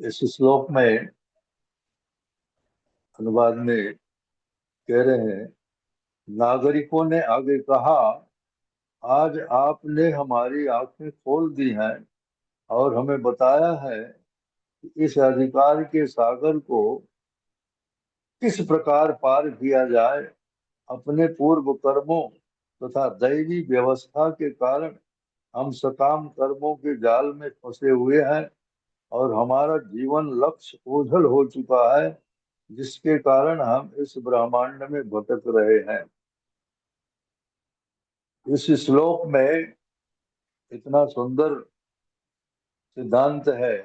इस श्लोक में अनुवाद में कह रहे हैं, नागरिकों ने आगे कहा, आज आपने हमारी आंखें खोल दी हैं और हमें बताया है कि इस अधिकार के सागर को किस प्रकार पार किया जाए। अपने पूर्व कर्मों तथा दैवी व्यवस्था के कारण हम सकाम कर्मों के जाल में फंसे हुए हैं और हमारा जीवन लक्ष्य ओझल हो चुका है, जिसके कारण हम इस ब्रह्मांड में भटक रहे हैं। इस श्लोक में इतना सुंदर सिद्धांत है।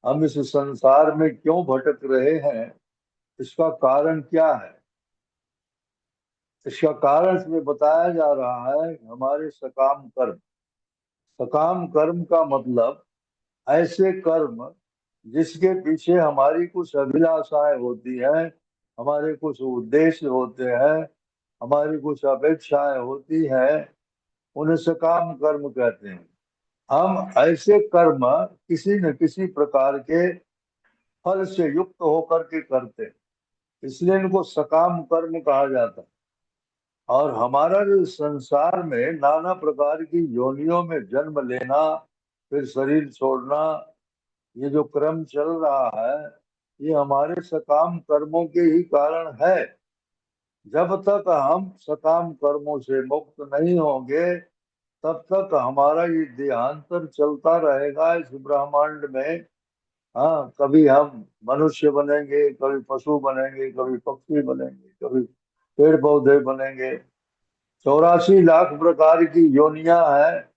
हम इस संसार में क्यों भटक रहे हैं, इसका कारण क्या है? इसका कारण इसमें बताया जा रहा है, हमारे सकाम कर्म। सकाम कर्म का मतलब ऐसे कर्म जिसके पीछे हमारी कुछ अभिलाषाएं होती हैं, हमारे कुछ उद्देश्य होते हैं, हमारी कुछ अपेक्षाएं होती हैं, उन्हें सकाम कर्म कहते हैं। हम ऐसे कर्म किसी न किसी प्रकार के फल से युक्त होकर के करते हैं, इसलिए इनको सकाम कर्म कहा जाता है। और हमारा जो संसार में नाना प्रकार की योनियों में जन्म लेना, फिर शरीर छोड़ना, ये जो क्रम चल रहा है, ये हमारे सकाम कर्मों के ही कारण है। जब तक हम सकाम कर्मों से मुक्त नहीं होंगे, तब तक हमारा ये देहांतर चलता रहेगा इस ब्रह्मांड में। हाँ, कभी हम मनुष्य बनेंगे, कभी पशु बनेंगे, कभी पक्षी बनेंगे, कभी पेड़ पौधे बनेंगे। 84 लाख प्रकार की योनियां हैं,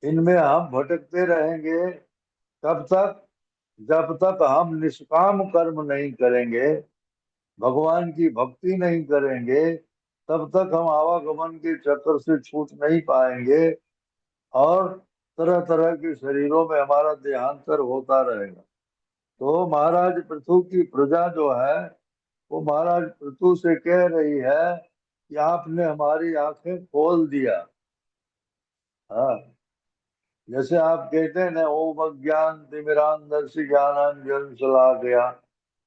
इनमें हम भटकते रहेंगे। कब तक? जब तक हम निष्काम कर्म नहीं करेंगे, भगवान की भक्ति नहीं करेंगे, तब तक हम आवागमन के चक्कर से छूट नहीं पाएंगे और तरह तरह के शरीरों में हमारा देहांतर होता रहेगा। तो महाराज पृथु की प्रजा जो है, वो महाराज पृथु से कह रही है कि आपने हमारी आंखें खोल दिया। हाँ, जैसे आप कहते हैं ना, ओम अज्ञान तिमिरांधस्य ज्ञानांजन शलाकया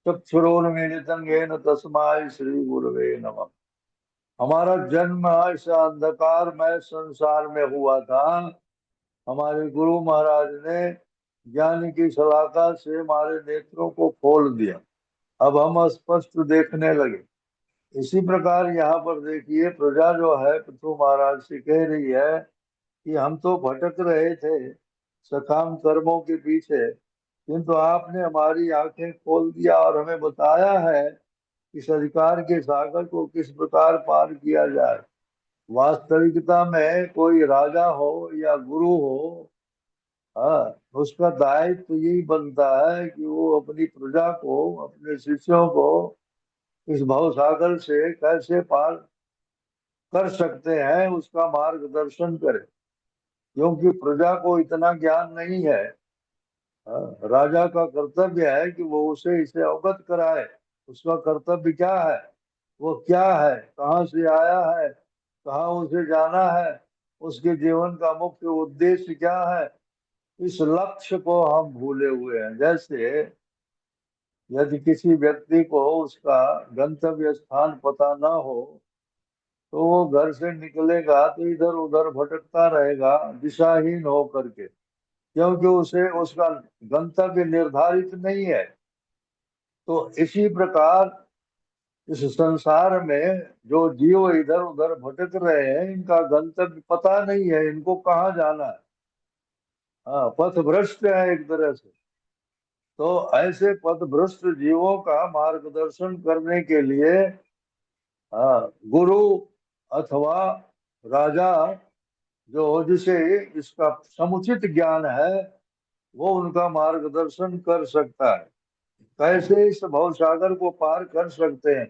चक्षुरुन्मीलितं येन तस्मै श्री गुरवे नमः। हमारा जन्म इस अंधकारमय संसार में हुआ था। हमारे गुरु महाराज ने ज्ञान की सलाखा से हमारे नेत्रों को खोल दिया, अब हम स्पष्ट देखने लगे। इसी प्रकार यहाँ पर देखिए, प्रजा जो है पृथु महाराज से कह रही है कि हम तो भटक रहे थे सकाम कर्मों के पीछे, किंतु आपने हमारी आंखें खोल दिया और हमें बताया है इस अधिकार के सागर को किस प्रकार पार किया जाए। वास्तविकता में कोई राजा हो या गुरु हो, हाँ, उसका दायित्व तो यही बनता है कि वो अपनी प्रजा को, अपने शिष्यों को इस भव सागर से कैसे पार कर सकते हैं, उसका मार्गदर्शन करे। क्योंकि प्रजा को इतना ज्ञान नहीं है। हाँ, राजा का कर्तव्य है कि वो उसे इसे अवगत कराए। उसका कर्तव्य क्या है, वो क्या है, कहाँ से आया है, कहाँ उसे जाना है, उसके जीवन का मुख्य उद्देश्य क्या है, इस लक्ष्य को हम भूले हुए हैं। जैसे यदि किसी व्यक्ति को उसका गंतव्य स्थान पता ना हो, तो वो घर से निकलेगा तो इधर उधर भटकता रहेगा दिशाहीन हो करके, क्योंकि उसे उसका गंतव्य निर्धारित नहीं है। तो इसी प्रकार इस संसार में जो जीव इधर उधर भटक रहे हैं, इनका गंतव्य पता नहीं है, इनको कहाँ जाना है। हाँ, पथ भ्रष्ट है एक तरह से। तो ऐसे पथ भ्रष्ट जीवों का मार्गदर्शन करने के लिए, हाँ, गुरु अथवा राजा जो, जिसे इसका समुचित ज्ञान है, वो उनका मार्गदर्शन कर सकता है। कैसे इस भव सागर को पार कर सकते हैं।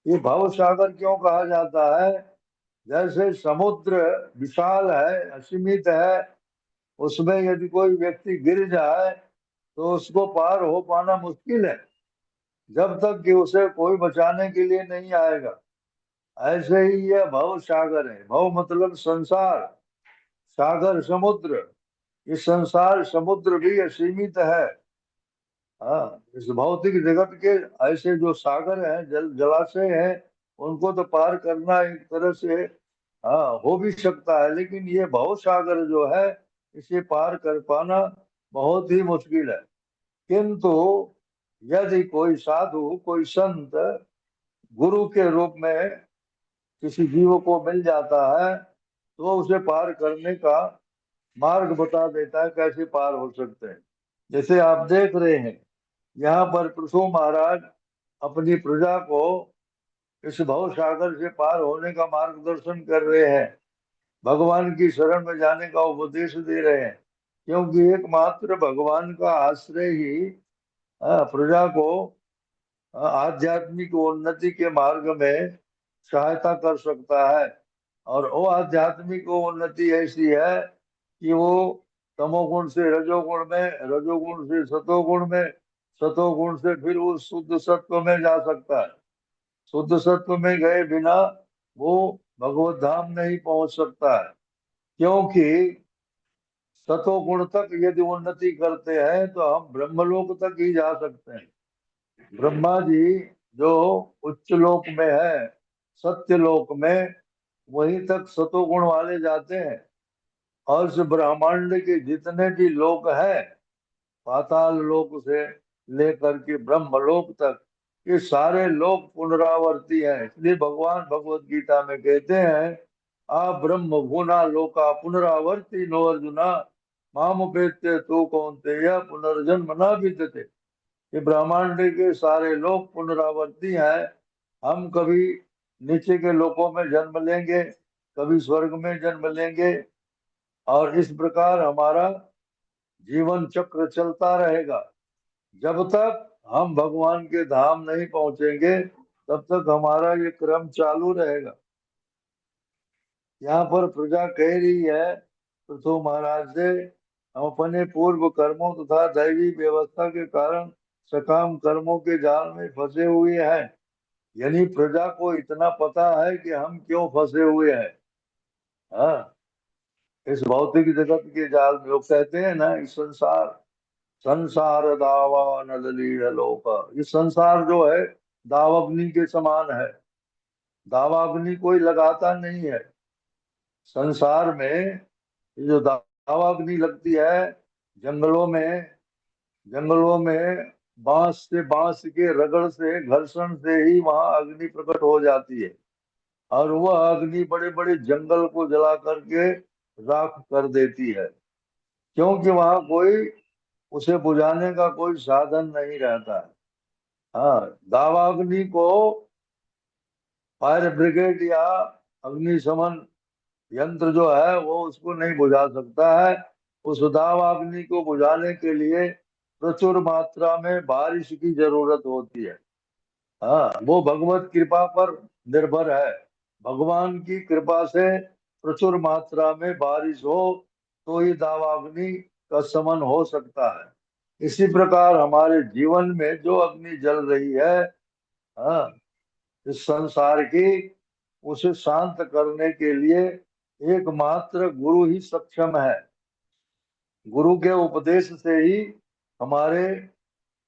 ये भव सागर क्यों कहा जाता है? जैसे समुद्र विशाल है, असीमित है, उसमें यदि कोई व्यक्ति गिर जाए तो उसको पार हो पाना मुश्किल है, जब तक कि उसे कोई बचाने के लिए नहीं आएगा। ऐसे ही यह भव सागर है। भव मतलब संसार, सागर समुद्र। ये संसार समुद्र भी असीमित है। हाँ, इस भौतिक जगत के ऐसे जो सागर हैं, जलाशय हैं, उनको तो पार करना एक तरह से हाँ हो भी सकता है, लेकिन ये भव सागर जो है, इसे पार कर पाना बहुत ही मुश्किल है। किंतु यदि कोई साधु, कोई संत गुरु के रूप में किसी जीव को मिल जाता है, तो उसे पार करने का मार्ग बता देता है, कैसे पार हो सकते हैं। जैसे आप देख रहे हैं, यहाँ पर पृथु महाराज अपनी प्रजा को इस भव सागर से पार होने का मार्गदर्शन कर रहे हैं, भगवान की शरण में जाने का उपदेश दे रहे हैं, क्योंकि एकमात्र भगवान का आश्रय ही प्रजा को आध्यात्मिक उन्नति के मार्ग में सहायता कर सकता है। और वो आध्यात्मिक उन्नति ऐसी है कि वो तमोगुण से रजोगुण में, रजोगुण से सतोगुण में, सतोगुण से फिर उस शुद्ध सत्व में जा सकता है। शुद्ध सत्व में गए बिना वो भगवत धाम नहीं पहुंच सकता है, क्योंकि सतोगुण तक यदि उन्नति करते हैं तो हम ब्रह्मलोक तक ही जा सकते हैं। ब्रह्मा जी जो उच्च लोक में है, सत्य लोक में, वहीं तक सतोगुण वाले जाते हैं। और इस ब्रह्मांड के जितने भी लोक हैं, पाताल लोक से लेकर के ब्रह्म लोक तक, ये सारे लोक पुनरावर्ती हैं। इसलिए भगवान भगवत गीता में कहते हैं, आ ब्रह्म भुना लोका पुनरावर्ती नो अर्जुना, माम उपेत्य तो कौन्तेय पुनर्जन्म न विद्यते। ये ब्रह्मांड के सारे लोग पुनरावर्ती हैं। हम कभी नीचे के लोकों में जन्म लेंगे, कभी स्वर्ग में जन्म लेंगे, और इस प्रकार हमारा जीवन चक्र चलता रहेगा। जब तक हम भगवान के धाम नहीं पहुंचेंगे, तब तक हमारा ये क्रम चालू रहेगा। यहाँ पर प्रजा कह रही है पृथु महाराज से, हम अपने पूर्व कर्मों तथा दैवी व्यवस्था के कारण सकाम कर्मों के जाल में फंसे हुए हैं। यानी प्रजा को इतना पता है कि हम क्यों फंसे हुए हैं। हाँ, इस भौतिक जगत के जाल में, लोग कहते हैं ना, इस संसार, संसार दावा नदलील लोक, ये संसार जो है दावाग्नि के समान है। दावाग्नि कोई लगाता नहीं है संसार में। ये जो दावाग्नि लगती है जंगलों में, जंगलों में बांस से, बांस के रगड़ से, घर्षण से ही वहां अग्नि प्रकट हो जाती है, और वह अग्नि बड़े बड़े जंगल को जला करके राख कर देती है, क्योंकि वहां कोई उसे बुझाने का कोई साधन नहीं रहता है। हाँ, दावाग्नि को फायर ब्रिगेड या अग्निशमन यंत्र जो है वो उसको नहीं बुझा सकता है। उस दावाग्नि को बुझाने के लिए प्रचुर मात्रा में बारिश की जरूरत होती है। हाँ, वो भगवत कृपा पर निर्भर है। भगवान की कृपा से प्रचुर मात्रा में बारिश हो तो ही दावाग्नि का शमन हो सकता है। इसी प्रकार हमारे जीवन में जो अग्नि जल रही है, हाँ, इस संसार की, उसे शांत करने के लिए एकमात्र गुरु ही सक्षम है। गुरु के उपदेश से ही हमारे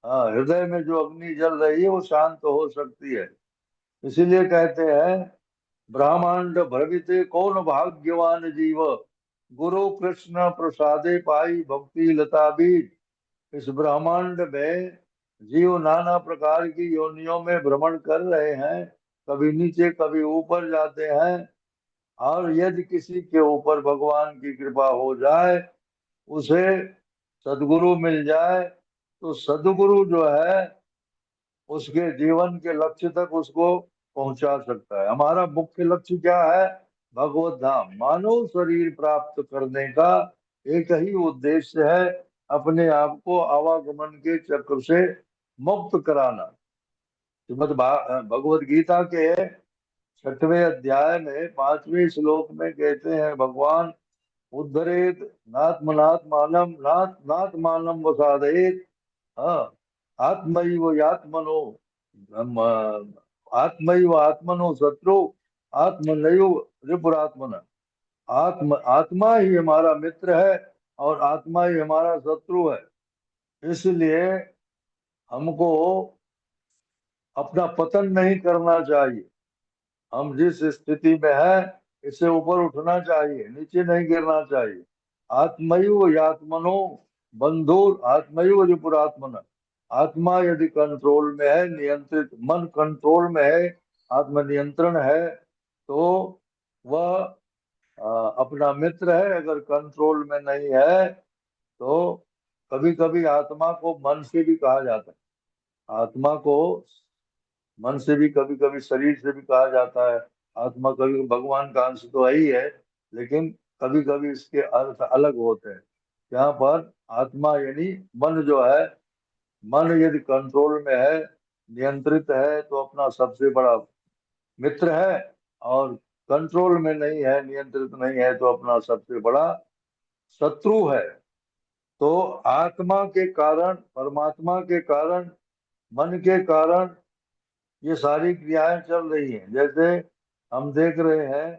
हृदय में जो अग्नि जल रही है वो शांत हो सकती है। इसीलिए कहते हैं, ब्रह्मांड भ्रमिते कौन भाग्यवान जीव, गुरु कृष्ण प्रसादे पाई भक्ति लता बीज। इस ब्रह्मांड में जीव नाना प्रकार की योनियों में भ्रमण कर रहे हैं, कभी नीचे कभी ऊपर जाते हैं। और यदि किसी के ऊपर भगवान की कृपा हो जाए, उसे सदगुरु मिल जाए, तो सदगुरु जो है उसके जीवन के लक्ष्य तक उसको पहुंचा सकता है। हमारा मुख्य लक्ष्य क्या है? भगवत धाम, मानव शरीर प्राप्त करने का एक ही उद्देश्य है, अपने आप को आवागमन के चक्र से मुक्त कराना। श्रीमद् भगवत गीता के 6वें अध्याय में 5वें श्लोक में कहते हैं भगवान, उद्धरेत नात्मनात्मानम नाथ नात्मानम वसादयेत, हाँ, आत्मैव यात्मनो आत्मैव आत्मनो शत्रु आत्मनैव रिपुरात्मन। आत्मा ही हमारा मित्र है और आत्मा ही हमारा शत्रु है। इसलिए हमको अपना पतन नहीं करना चाहिए। हम जिस स्थिति में है इससे ऊपर उठना चाहिए, नीचे नहीं गिरना चाहिए। आत्मैव यात्मनो बंधुर आत्मैव रिपुरात्मन। आत्मा यदि कंट्रोल में है, नियंत्रित मन कंट्रोल में है, आत्मनियंत्रण है, तो वह अपना मित्र है। अगर कंट्रोल में नहीं है तो कभी कभी आत्मा को मन से भी कहा जाता है। आत्मा को मन से भी, कभी कभी शरीर से भी कहा जाता है। आत्मा कभी भगवान का अंश तो है ही है, लेकिन कभी कभी इसके अर्थ अलग होते हैं। यहाँ पर आत्मा यानी मन जो है, मन यदि कंट्रोल में है, नियंत्रित है, तो अपना सबसे बड़ा मित्र है। और कंट्रोल में नहीं है, नियंत्रित नहीं है, तो अपना सबसे बड़ा शत्रु है। तो आत्मा के कारण, परमात्मा के कारण, मन के कारण ये सारी क्रियाएं चल रही हैं। जैसे हम देख रहे हैं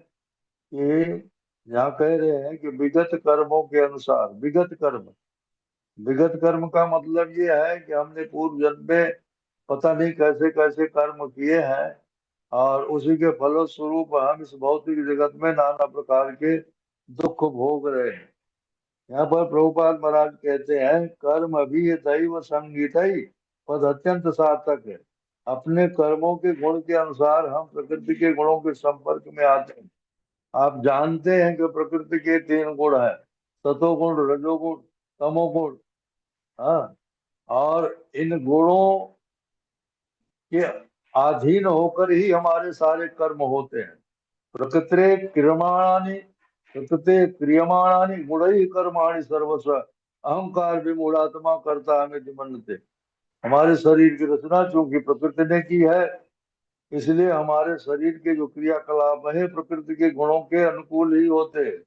कि यहाँ कह रहे हैं कि विगत कर्मों के अनुसार, विगत कर्म का मतलब ये है कि हमने पूर्व जन्म में पता नहीं कैसे कैसे कर्म किए हैं, और उसी के फलस्वरूप हम इस भौतिक जगत में नाना प्रकार के दुख भोग रहे हैं। यहाँ पर प्रभुपाद महाराज कहते हैं, कर्म भी दैव संगीत पद अत्यंत सार्थक है। अपने कर्मों के गुण के अनुसार हम प्रकृति के गुणों के संपर्क में आते हैं। आप जानते हैं कि प्रकृति के तीन गुण हैं, सतोगुण, रजोगुण, तमोगुण। हाँ, और इन गुणों के अधीन होकर ही हमारे सारे कर्म होते हैं। प्रकृति क्रियमाणानि प्रकृति क्रियमाणानि गुणैः कर्माणि सर्वस्व अहंकार विमूढ़ात्मा करता हमें मनते। हमारे शरीर की रचना चूंकि प्रकृति ने की है, इसलिए हमारे शरीर के जो क्रियाकलाप है प्रकृति के गुणों के अनुकूल ही होते हैं।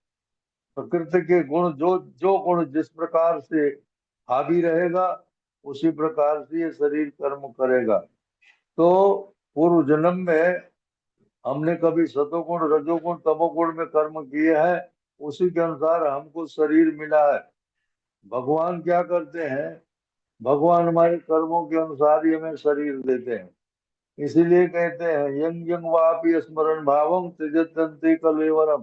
प्रकृति के गुण, जो जो गुण जिस प्रकार से हावी रहेगा, उसी प्रकार से ये शरीर कर्म करेगा। तो पूर्व जन्म में हमने कभी सतोगुण, रजोगुण, तमोगुण में कर्म किए हैं, उसी के अनुसार हमको शरीर मिला है। भगवान क्या करते हैं, भगवान हमारे कर्मों के अनुसार ही हमें शरीर देते हैं। इसीलिए कहते हैं, यंग यंग वापि स्मरण भावम त्यजत्यन्ते कलेवरम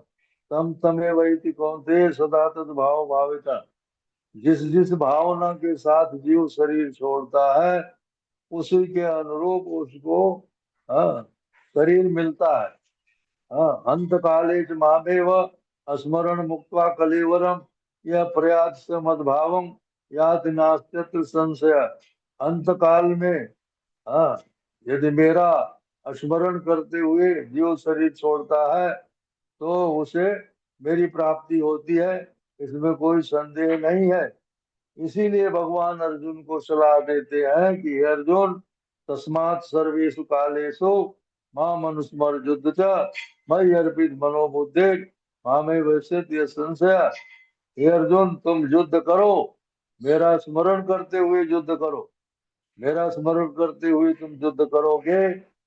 तम तमे वैति कौन्तेय सदा तद भाव भाविता। जिस जिस भावना के साथ जीव शरीर छोड़ता है, उसी के अनुरूप उसको हाँ शरीर मिलता है। हाँ, अंत काले च मामेव स्मरण मुक्त्वा कलेवरम यह प्रयात से मद्भावम याति नास्त्यत्र संशय। अंत काल में हाँ, यदि मेरा स्मरण करते हुए जीव शरीर छोड़ता है, तो उसे मेरी प्राप्ति होती है, इसमें कोई संदेह नहीं है। इसीलिए भगवान अर्जुन को सलाह देते हैं कि हे अर्जुन, तस्मात् सर्वेषु कालेषु माम अनुस्मर युद्ध च मयि अर्पित मनोबुद्धि मामे वैश्यत ये संशय। हे अर्जुन, तुम युद्ध करो, मेरा स्मरण करते हुए युद्ध करो। मेरा स्मरण करते हुए तुम युद्ध करोगे,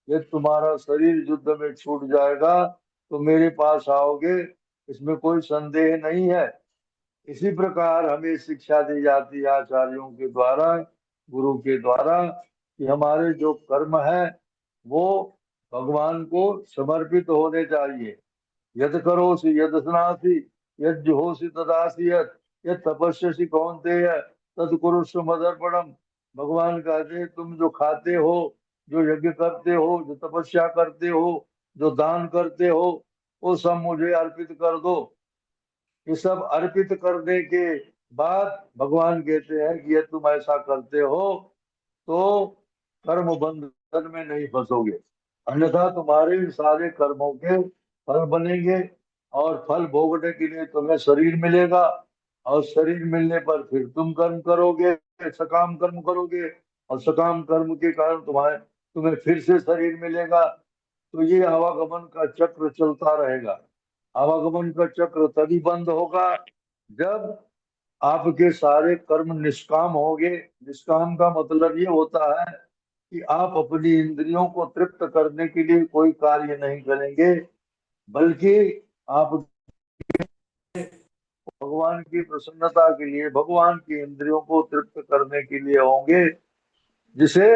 ये तुम्हारा शरीर युद्ध में छूट जाएगा, तो मेरे पास आओगे, इसमें कोई संदेह नहीं है। इसी प्रकार हमें शिक्षा दी जाती है आचार्यों के द्वारा, गुरु के द्वारा, कि हमारे जो कर्म है वो भगवान को समर्पित होने चाहिए। यद करोसि यदस्नासि यज्जुहोसि तदासि यत् तपस्यसि कौन्तेय तत् कुरुष्व मदर्पणम। भगवान कहते हैं, तुम जो खाते हो, जो यज्ञ करते हो, जो तपस्या करते हो, जो दान करते हो, वो सब मुझे अर्पित कर दो। ये सब अर्पित करने के बाद भगवान कहते हैं कि ये तुम ऐसा करते हो तो कर्म बंधन में नहीं फंसोगे, अन्यथा तुम्हारे सारे कर्मों के फल बनेंगे, और फल भोगने के लिए तुम्हें शरीर मिलेगा, और शरीर मिलने पर फिर तुम कर्म करोगे, सकाम कर्म करोगे, और सकाम कर्म के कारण तुम्हें फिर से शरीर मिलेगा। तो ये आवागमन का चक्र चलता रहेगा। आवागमन का चक्र तभी बंद होगा जब आपके सारे कर्म निष्काम होंगे। निष्काम का मतलब ये होता है कि आप अपनी इंद्रियों को तृप्त करने के लिए कोई कार्य नहीं करेंगे, बल्कि आप भगवान की प्रसन्नता के लिए, भगवान की इंद्रियों को तृप्त करने के लिए होंगे। जिसे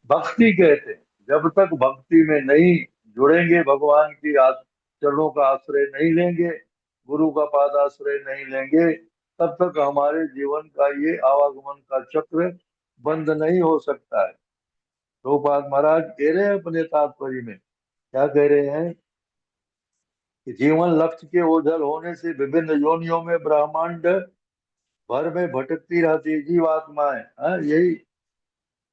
भक्ति कहते हैं। जब तक भक्ति में नहीं जुड़ेंगे, भगवान की चरणों का आश्रय नहीं लेंगे, गुरु का पाद आश्रय नहीं लेंगे, तब तक हमारे जीवन का ये आवागमन का चक्र बंद नहीं हो सकता है। प्रभुपाद महाराज कह रहे हैं अपने तात्पर्य में, क्या कह रहे हैं कि जीवन लक्ष्य के ओझल होने से विभिन्न योनियों में ब्रह्मांड भर में भटकती रहती है जीवात्माएं। यही,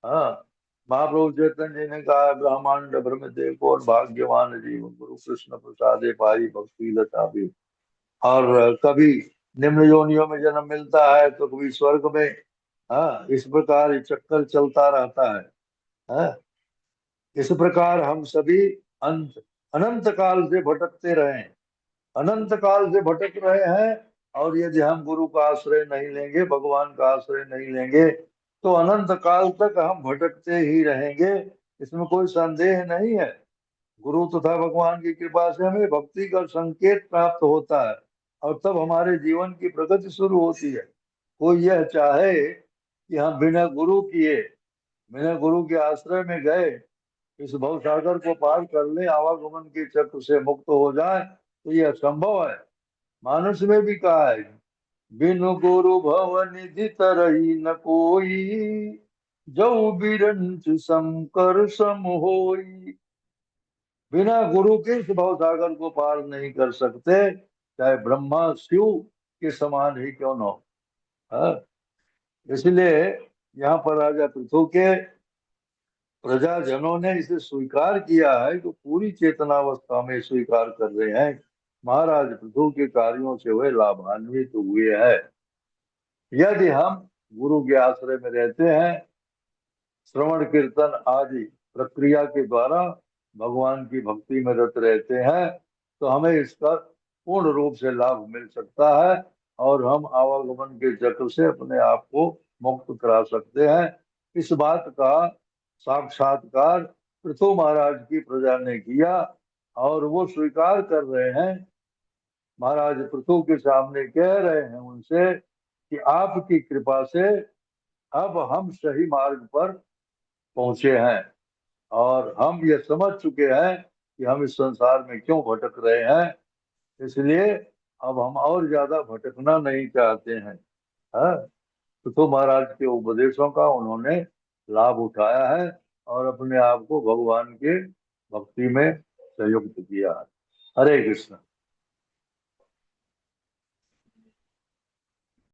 हाँ, महाप्रभु चैतन्य जी ने कहा है, ब्रह्मांड भ्रमित एक और भाग्यवान जीव गुरु कृष्ण प्रसादे पाई भक्ति लता भी। और कभी निम्न योनियों में जन्म मिलता है तो कभी स्वर्ग में। हाँ, इस प्रकार ये चक्कर चलता रहता है। हाँ, इस प्रकार हम सभी अंत अनंत काल से भटकते रहे हैं, अनंत काल से भटक रहे हैं। और यदि हम गुरु का आश्रय नहीं लेंगे, भगवान का आश्रय नहीं लेंगे, तो अनंत काल तक हम भटकते ही रहेंगे, इसमें कोई संदेह नहीं है। गुरु तथा भगवान की कृपा से हमें भक्ति का संकेत प्राप्त होता है, और तब हमारे जीवन की प्रगति शुरू होती है। कोई यह चाहे कि हम बिना गुरु किए, बिना गुरु के आश्रय में गए इस भव सागर को पार कर ले, आवागमन के चक्र से मुक्त हो जाए, तो यह असंभव है। मानुष में भी कहा है, बिनु गुरु भव निधि तरही न कोई, जऊ बिरंच शंकर सम होई। बिना गुरु के इस भव सागर को पार नहीं कर सकते, चाहे ब्रह्मा शिव के समान ही क्यों न हो। हाँ? इसलिए यहाँ पर राजा पृथु के प्रजाजनों ने इसे स्वीकार किया है, तो पूरी चेतनावस्था में स्वीकार कर रहे हैं। महाराज पृथु के कार्यों से वे लाभान्वित हुए हैं। यदि हम गुरु के आश्रय में रहते हैं, श्रवण कीर्तन आदि प्रक्रिया के द्वारा भगवान की भक्ति में रत रहते हैं, तो हमें इसका पूर्ण रूप से लाभ मिल सकता है, और हम आवागमन के चक्र से अपने आप को मुक्त करा सकते हैं। इस बात का साक्षात्कार पृथु महाराज की प्रजा ने किया, और वो स्वीकार कर रहे हैं। महाराज पृथु के सामने कह रहे हैं उनसे कि आपकी कृपा से अब हम सही मार्ग पर पहुंचे हैं, और हम ये समझ चुके हैं कि हम इस संसार में क्यों भटक रहे हैं। इसलिए अब हम और ज्यादा भटकना नहीं चाहते हैं। हाँ? तो महाराज के उपदेशों का उन्होंने लाभ उठाया है, और अपने आप को भगवान के भक्ति में संयुक्त किया है। हरे कृष्ण।